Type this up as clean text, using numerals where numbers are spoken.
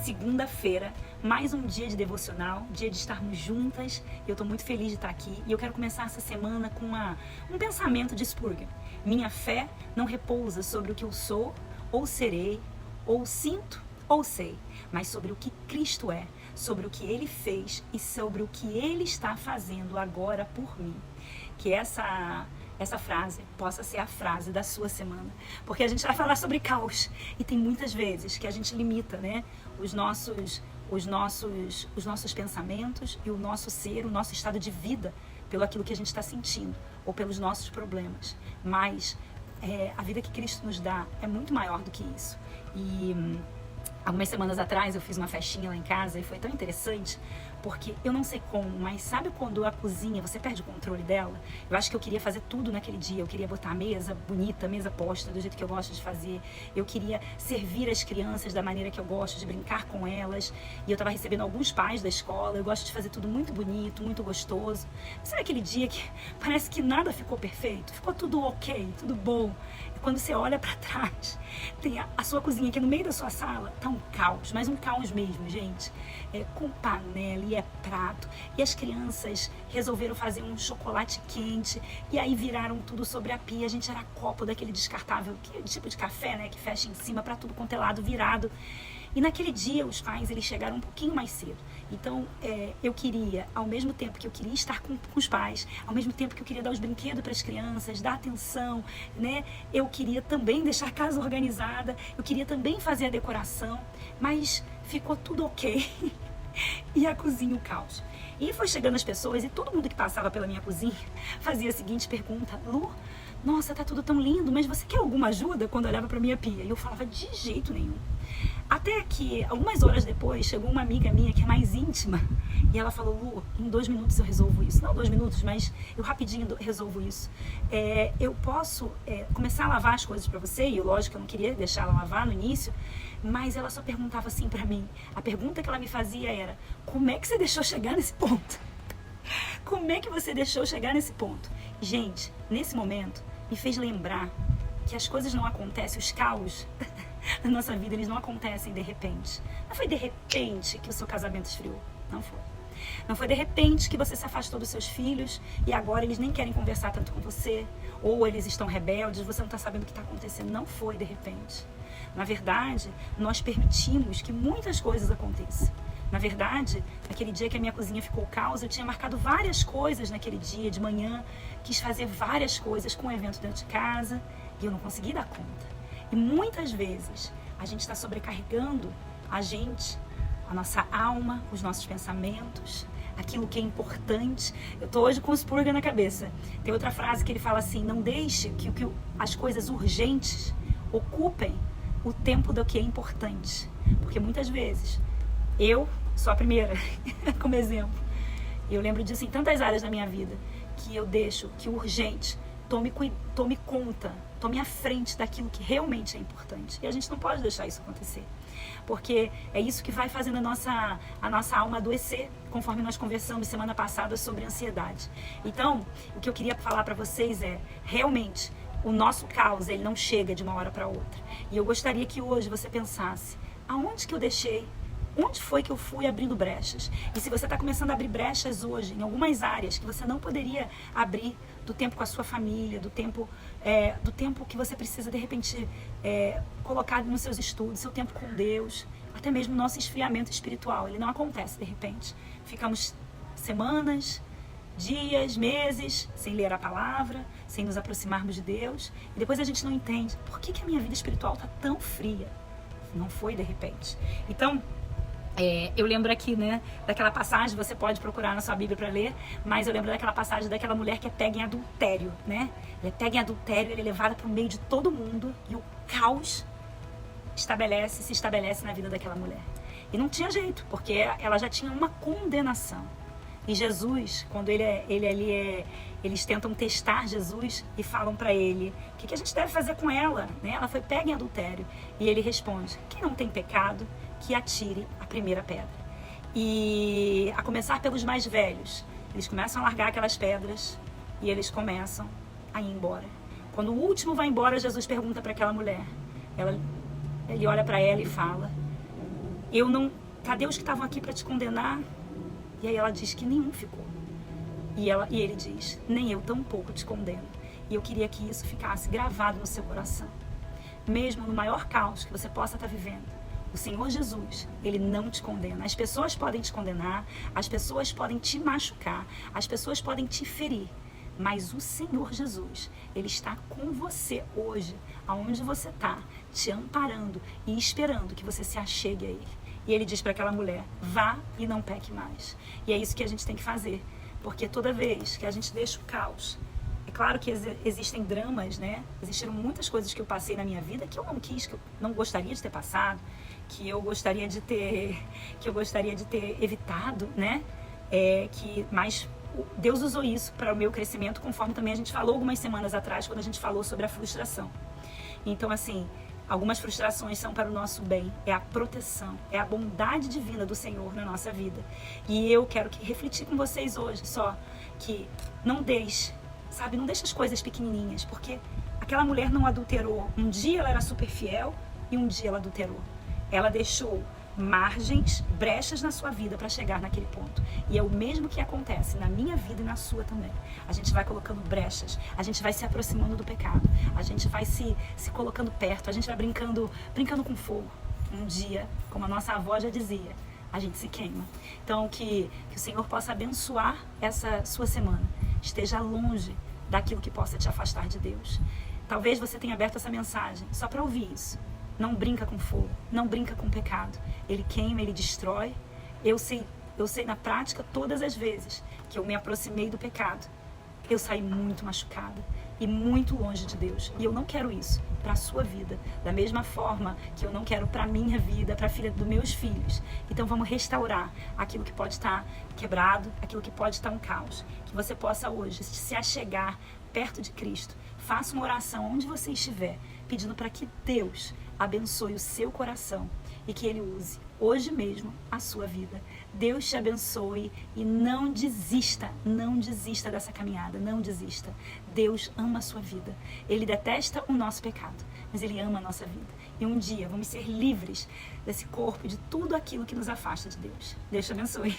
segunda-feira, mais um dia de devocional, dia de estarmos juntas. Eu estou muito feliz de estar aqui e eu quero começar essa semana com um pensamento de Spurgeon. Minha fé não repousa sobre o que eu sou, ou serei, ou sinto, ou sei, mas sobre o que Cristo é, sobre o que Ele fez e sobre o que Ele está fazendo agora por mim. Que essa frase possa ser a frase da sua semana, porque a gente vai falar sobre caos e tem muitas vezes que a gente limita, né, os nossos pensamentos e o nosso ser, o nosso estado de vida pelo aquilo que a gente está sentindo ou pelos nossos problemas, mas a vida que Cristo nos dá é muito maior do que isso. E algumas semanas atrás eu fiz uma festinha lá em casa e foi tão interessante, porque eu não sei como, mas sabe quando a cozinha, você perde o controle dela? Eu acho que eu queria fazer tudo naquele dia, eu queria botar a mesa bonita, a mesa posta, do jeito que eu gosto de fazer, eu queria servir as crianças da maneira que eu gosto, de brincar com elas, e eu estava recebendo alguns pais da escola, eu gosto de fazer tudo muito bonito, muito gostoso. Sabe aquele dia que parece que nada ficou perfeito, ficou tudo ok, tudo bom? E quando você olha para trás, tem a sua cozinha aqui no meio da sua sala, tá um caos, mas um caos mesmo, gente, com panela e prato, e as crianças resolveram fazer um chocolate quente, e aí viraram tudo sobre a pia. A gente era copo daquele descartável, tipo de café, né, que fecha em cima para tudo quanto é lado, virado. E naquele dia os pais, eles chegaram um pouquinho mais cedo. Então eu queria, ao mesmo tempo que eu queria estar com os pais, ao mesmo tempo que eu queria dar os brinquedos para as crianças, dar atenção, né, eu queria também deixar a casa organizada, eu queria também fazer a decoração, mas ficou tudo ok. E a cozinha, o caos. E foi chegando as pessoas e todo mundo que passava pela minha cozinha fazia a seguinte pergunta: Lu, nossa, tá tudo tão lindo, mas você quer alguma ajuda? Quando olhava pra minha pia. E eu falava: de jeito nenhum. Até que, algumas horas depois, chegou uma amiga minha que é mais íntima e ela falou: Lu, em 2 minutos eu resolvo isso. Não 2 minutos, mas eu rapidinho resolvo isso. Eu posso começar a lavar as coisas pra você? E lógico que eu não queria deixar ela lavar no início, mas ela só perguntava assim pra mim. A pergunta que ela me fazia era: como é que você deixou chegar nesse ponto? Como é que você deixou chegar nesse ponto? Gente, nesse momento, me fez lembrar que as coisas não acontecem, os caos na nossa vida, eles não acontecem de repente. Não foi de repente que o seu casamento esfriou. Não foi. Não foi de repente que você se afastou dos seus filhos e agora eles nem querem conversar tanto com você, ou eles estão rebeldes, você não está sabendo o que está acontecendo. Não foi de repente. Na verdade, nós permitimos que muitas coisas aconteçam. Na verdade, naquele dia que a minha cozinha ficou caos, eu tinha marcado várias coisas naquele dia de manhã, quis fazer várias coisas com o evento dentro de casa e eu não consegui dar conta. E muitas vezes a gente está sobrecarregando a gente, a nossa alma, os nossos pensamentos, aquilo que é importante. Eu estou hoje com o Spurgeon na cabeça. Tem outra frase que ele fala assim: não deixe que as coisas urgentes ocupem o tempo do que é importante. Porque muitas vezes, eu sou a primeira, como exemplo, eu lembro disso em tantas áreas da minha vida, que eu deixo que o urgente tome conta, tome à frente daquilo que realmente é importante. E a gente não pode deixar isso acontecer, porque é isso que vai fazendo a nossa alma adoecer, conforme nós conversamos semana passada sobre ansiedade. Então, o que eu queria falar para vocês é, realmente, o nosso caos, ele não chega de uma hora para outra. E eu gostaria que hoje você pensasse: aonde que eu deixei? Onde foi que eu fui abrindo brechas? E se você está começando a abrir brechas hoje em algumas áreas que você não poderia abrir, do tempo com a sua família, do tempo que você precisa de repente colocar nos seus estudos, seu tempo com Deus, até mesmo o nosso esfriamento espiritual, ele não acontece de repente. Ficamos semanas, dias, meses sem ler a palavra, sem nos aproximarmos de Deus, e depois a gente não entende por que a minha vida espiritual está tão fria. Não foi de repente. Então, eu lembro aqui, né, daquela passagem, você pode procurar na sua Bíblia para ler, mas eu lembro daquela passagem daquela mulher que é pega em adultério, né? Ela é pega em adultério, ela é levada para o meio de todo mundo e o caos se estabelece na vida daquela mulher. E não tinha jeito, porque ela já tinha uma condenação. E Jesus, quando eles tentam testar Jesus e falam para ele: o que a gente deve fazer com ela? Né? Ela foi pega em adultério. E ele responde: quem não tem pecado, que atire a primeira pedra. E a começar pelos mais velhos, eles começam a largar aquelas pedras e eles começam a ir embora. Quando o último vai embora, Jesus pergunta para aquela mulher. Ele olha para ela e fala: cadê os que estavam aqui para te condenar? E aí ela diz que nenhum ficou. E ele diz, nem eu tampouco te condeno. E eu queria que isso ficasse gravado no seu coração. Mesmo no maior caos que você possa estar vivendo, o Senhor Jesus, Ele não te condena. As pessoas podem te condenar, as pessoas podem te machucar, as pessoas podem te ferir. Mas o Senhor Jesus, Ele está com você hoje, aonde você está, te amparando e esperando que você se achegue a Ele. E Ele diz para aquela mulher, vá e não peque mais. E é isso que a gente tem que fazer, porque toda vez que a gente deixa o caos, é claro que existem dramas, né? Existiram muitas coisas que eu passei na minha vida que eu não quis, que eu não gostaria de ter passado, que eu gostaria de ter evitado, né? Mas Deus usou isso para o meu crescimento, conforme também a gente falou algumas semanas atrás, quando a gente falou sobre a frustração. Então, assim, algumas frustrações são para o nosso bem, é a proteção, é a bondade divina do Senhor na nossa vida. E eu quero refletir com vocês hoje, só que não deixe as coisas pequenininhas, porque aquela mulher não adulterou. Um dia ela era super fiel e um dia ela adulterou. Ela deixou margens, brechas na sua vida para chegar naquele ponto. E é o mesmo que acontece na minha vida e na sua também. A gente vai colocando brechas, a gente vai se aproximando do pecado, a gente vai se colocando perto, a gente vai brincando com fogo. Um dia, como a nossa avó já dizia, a gente se queima. Então, que o Senhor possa abençoar essa sua semana. Esteja longe daquilo que possa te afastar de Deus. Talvez você tenha aberto essa mensagem só para ouvir isso. Não brinca com fogo, não brinca com pecado. Ele queima, ele destrói. Eu sei na prática, todas as vezes que eu me aproximei do pecado, eu saí muito machucada e muito longe de Deus. E eu não quero isso para a sua vida, da mesma forma que eu não quero para a minha vida, para a filha dos meus filhos. Então vamos restaurar aquilo que pode estar quebrado, aquilo que pode estar um caos. Que você possa hoje se achegar perto de Cristo. Faça uma oração onde você estiver, pedindo para que Deus abençoe o seu coração e que Ele use hoje mesmo a sua vida. Deus te abençoe e não desista dessa caminhada, não desista. Deus ama a sua vida. Ele detesta o nosso pecado, mas Ele ama a nossa vida. E um dia vamos ser livres desse corpo e de tudo aquilo que nos afasta de Deus. Deus te abençoe.